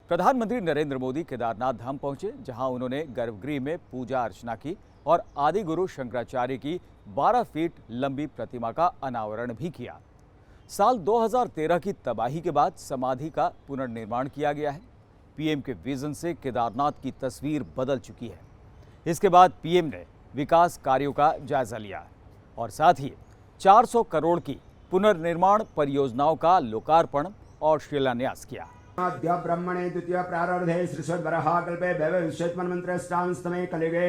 प्रधानमंत्री नरेंद्र मोदी केदारनाथ धाम पहुंचे, जहां उन्होंने गर्भगृह में पूजा अर्चना की और आदि गुरु शंकराचार्य की 12 फीट लंबी प्रतिमा का अनावरण भी किया। साल 2013 की तबाही के बाद समाधि का पुनर्निर्माण किया गया है। पीएम के विजन से केदारनाथ की तस्वीर बदल चुकी है। इसके बाद पीएम ने विकास कार्यों का जायजा लिया और साथ ही 400 करोड़ की पुनर्निर्माण परियोजनाओं का लोकार्पण और शिलान्यास किया। ब्रह्मणे द्वितीय प्रारब्धे श्रीश्वरबरहाकल्पे भैवविश्वेत्मन्त्रष्टांस्तमे कलिगे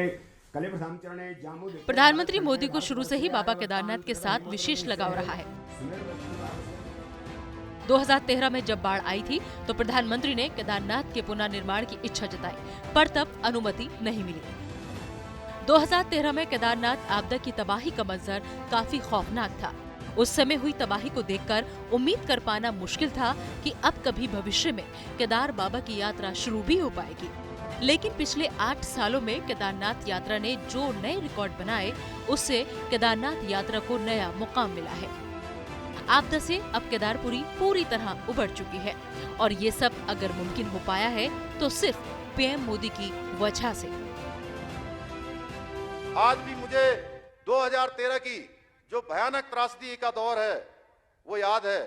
कलि प्रथम चरणे जाम्बू। प्रधानमंत्री मोदी को शुरू से ही बाबा केदारनाथ के साथ विशेष लगाव रहा है। 2013 में जब बाढ़ आई थी तो प्रधानमंत्री ने केदारनाथ के पुनर्निर्माण की इच्छा जताई, पर तब अनुमति नहीं मिली। 2013 में केदारनाथ आपदा की तबाही का मंजर काफी खौफनाक था। उस समय हुई तबाही को देखकर उम्मीद कर पाना मुश्किल था कि अब कभी भविष्य में केदार बाबा की यात्रा शुरू भी हो पाएगी। लेकिन पिछले 8 सालों में केदारनाथ यात्रा ने जो नए रिकॉर्ड बनाए, उससे केदारनाथ यात्रा को नया मुकाम मिला है। आपदा से अब केदारपुरी पूरी तरह उबर चुकी है और ये सब अगर मुमकिन हो पाया है तो सिर्फ पीएम मोदी की वजह से। आज भी मुझे 2013 की जो भयानक त्रासदी का दौर है वो याद है।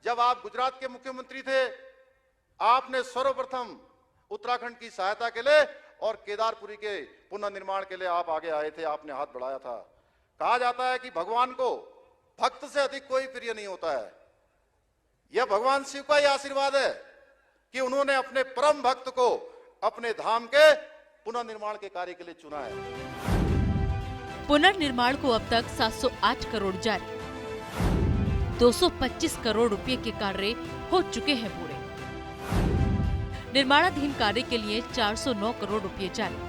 जब आप गुजरात के मुख्यमंत्री थे, आपने सर्वप्रथम उत्तराखंड की सहायता के लिए और केदारपुरी के पुनर्निर्माण के लिए आप आगे आए थे, आपने हाथ बढ़ाया था। कहा जाता है कि भगवान को भक्त से अधिक कोई प्रिय नहीं होता है। यह भगवान शिव का ही आशीर्वाद है कि उन्होंने अपने परम भक्त को अपने धाम के पुनर्निर्माण के कार्य के लिए चुना है। पुनर्निर्माण को अब तक 708 करोड़ जारी, 225 करोड़ रुपए के कार्य हो चुके हैं पूरे। निर्माणाधीन कार्य के लिए 409 करोड़ रुपए जारी,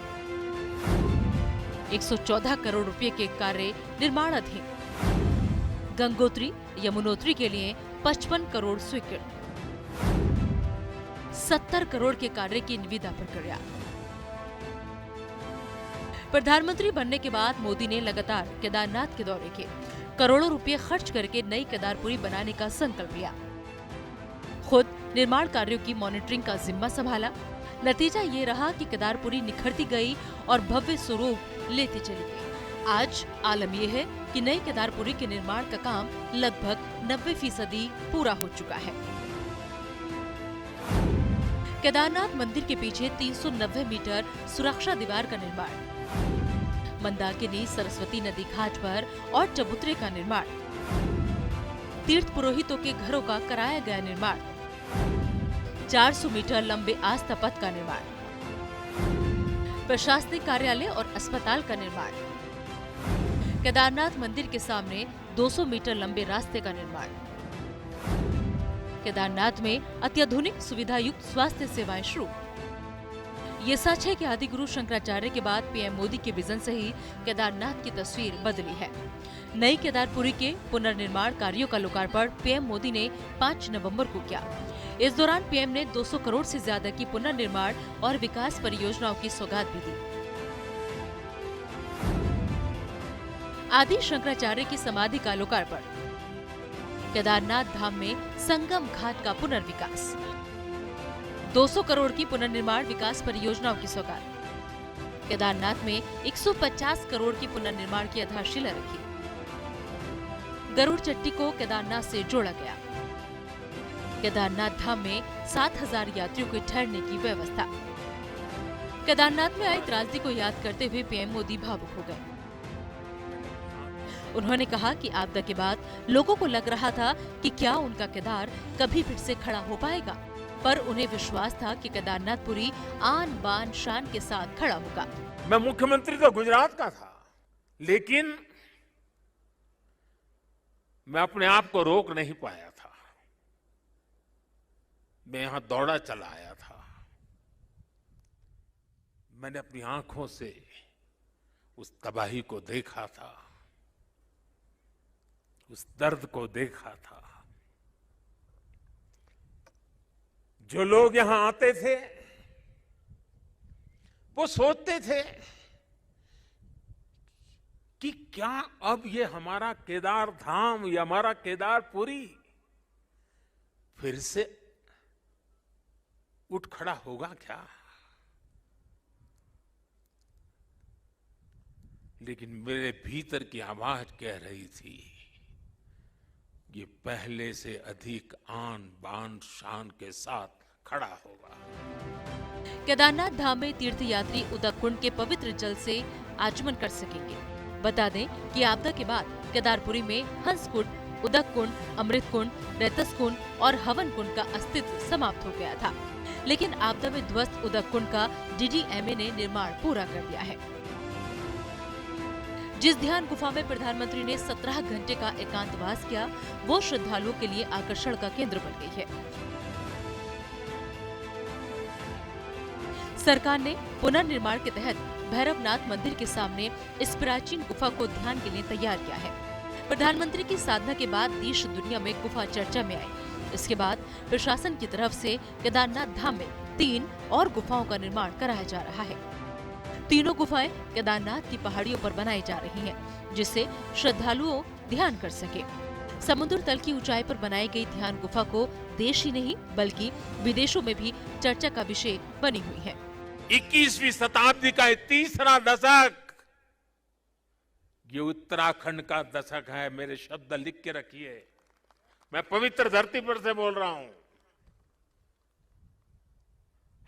114 करोड़ रुपए के कार्य निर्माणाधीन। गंगोत्री यमुनोत्री के लिए 55 करोड़ स्वीकृत, 70 करोड़ के कार्य की निविदा प्रक्रिया। प्रधानमंत्री बनने के बाद मोदी ने लगातार केदारनाथ के दौरे किए, करोड़ों रुपए खर्च करके नई केदारपुरी बनाने का संकल्प लिया, खुद निर्माण कार्यों की मॉनिटरिंग का जिम्मा संभाला। नतीजा ये रहा कि केदारपुरी निखरती गई और भव्य स्वरूप लेती चली गई। आज आलम यह है कि नई केदारपुरी के निर्माण का काम लगभग 90% पूरा हो चुका है। केदारनाथ मंदिर के पीछे 390 मीटर सुरक्षा दीवार का निर्माण, मंदाकिनी सरस्वती नदी घाट पर और चबूतरे का निर्माण, तीर्थ पुरोहितों के घरों का कराया गया निर्माण, 400 मीटर लंबे आस्था पथ का निर्माण, प्रशासनिक कार्यालय और अस्पताल का निर्माण, केदारनाथ मंदिर के सामने 200 मीटर लंबे रास्ते का निर्माण। केदारनाथ में अत्याधुनिक सुविधा युक्त स्वास्थ्य सेवाएं शुरू। ये सच है कि आदिगुरु शंकराचार्य के बाद पीएम मोदी के विजन से ही केदारनाथ की तस्वीर बदली है। नई केदारपुरी के पुनर्निर्माण कार्यों का लोकार्पण पीएम मोदी ने 5 नवंबर को किया। इस दौरान पीएम ने 200 करोड़ से ज्यादा की पुनर्निर्माण और विकास परियोजनाओं की सौगात भी दी। आदि शंकराचार्य की समाधि का लोकार्पण, केदारनाथ धाम में संगम घाट का पुनर्विकास, 200 करोड़ की पुनर्निर्माण विकास परियोजनाओं की सौगात। केदारनाथ में 150 करोड़ की पुनर्निर्माण की आधारशिला रखी। गरुड़ चट्टी को केदारनाथ से जोड़ा गया। केदारनाथ धाम में 7000 यात्रियों के ठहरने की व्यवस्था। केदारनाथ में आई त्रासदी को याद करते हुए पीएम मोदी भावुक हो गए। उन्होंने कहा कि आपदा के बाद लोगों को लग रहा था कि क्या उनका केदार कभी फिर से खड़ा हो पाएगा, पर उन्हें विश्वास था कि केदारनाथपुरी आन बान शान के साथ खड़ा होगा। मैं मुख्यमंत्री तो गुजरात का था, लेकिन मैं अपने आप को रोक नहीं पाया था। मैं यहां दौड़ा चला आया था। मैंने अपनी आंखों से उस तबाही को देखा था, उस दर्द को देखा था। जो लोग यहां आते थे वो सोचते थे कि क्या अब ये हमारा केदार धाम या हमारा केदारपुरी फिर से 2013 की जो भयानक त्रासदी का दौर है वो याद है। जब आप गुजरात के मुख्यमंत्री थे, आपने 200 करोड़ की पुनर्निर्माण और विकास परियोजनाओं की सौगात दी। आज आलम यह है कि नई केदारपुरी के पुनर्निर्माण कार्यों का लोकार्पण पीएम मोदी ने 5 नवंबर को किया। 2013 में जब बाढ़ आई थी तो प्रधानमंत्री मोदी ने 2013 की जो भयानक त्रासदी का दौर है वो याद है। जब आप गुजरात के मुख्यमंत्री थे, आपने 200 करोड़ की पुनर्निर्माण और विकास परियोजनाओं की सौगात दी। केदारनाथ धाम में संगम घाट का पुनर्विकास, 200 करोड़ की पुनर्निर्माण विकास परियोजनाओं की सौगात। उठ खड़ा होगा क्या? लेकिन मेरे भीतर की आवाज कह रही थी, ये पहले से अधिक आन बान शान के साथ खड़ा होगा। केदारनाथ धाम में तीर्थयात्री उदक कुंड के पवित्र जल से आचमन कर सकेंगे। बता दें कि आपदा के बाद केदारपुरी में हंस कुंड, उदक कुंड, अमृत कुंड, रेतस कुंड और हवन कुंड का अस्तित्व समाप्त हो गया था। लेकिन आपदा में ध्वस्त उदक कुंड का DDMA ने निर्माण पूरा कर दिया है। जिस ध्यान गुफा में प्रधानमंत्री ने 17 घंटे का एकांतवास किया, वो श्रद्धालुओं के लिए आकर्षण का केंद्र बन गई है। सरकार ने पुनर्निर्माण के तहत भैरवनाथ मंदिर के सामने इस प्राचीन गुफा को ध्यान के लिए तैयार किया है। प्रधानमंत्री की साधना के बाद देश दुनिया में गुफा चर्चा में आई। इसके बाद प्रशासन की तरफ से केदारनाथ धाम में 3 और गुफाओं का निर्माण कराया जा रहा है। तीनों गुफाएं केदारनाथ की पहाड़ियों पर बनाई जा रही हैं, जिससे श्रद्धालुओं ध्यान कर सके। समुद्र तल की ऊंचाई पर बनाई गई ध्यान गुफा को देश ही नहीं बल्कि विदेशों में भी चर्चा का विषय बनी हुई है। 21वीं शताब्दी का तीसरा दशक, ये उत्तराखंड का दशक है। मेरे शब्द लिख के रखिए, मैं पवित्र धरती पर से बोल रहा हूं।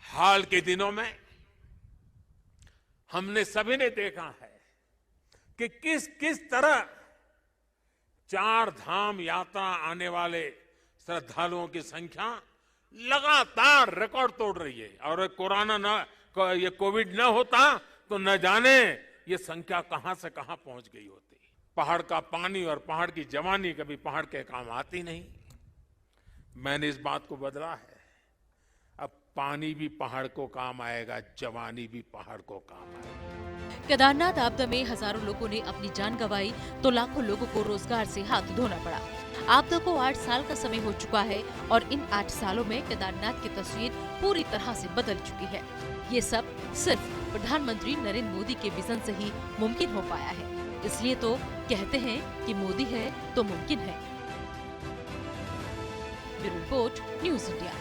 हाल के दिनों में हमने सभी ने देखा है कि किस किस तरह 4 धाम यात्रा आने वाले श्रद्धालुओं की संख्या लगातार रिकॉर्ड तोड़ रही है। और ये कोविड न होता तो न जाने ये संख्या कहां से कहां पहुंच गई होती। पहाड़ का पानी और पहाड़ की जवानी कभी पहाड़ के काम आती नहीं। मैंने इस बात को बदला है। अब पानी भी पहाड़ को काम आएगा, जवानी भी पहाड़ को काम आएगा। केदारनाथ आपदा में हजारों लोगों ने अपनी जान गंवाई तो लाखों लोगों को रोजगार से हाथ धोना पड़ा। आपदा को 8 साल का समय हो चुका है और इन 8 सालों में केदारनाथ की तस्वीर पूरी तरह से बदल चुकी है। ये सब सिर्फ प्रधानमंत्री नरेंद्र मोदी के विजन से ही मुमकिन हो पाया है। इसलिए तो कहते हैं कि मोदी है तो मुमकिन है। Bureau report, news India.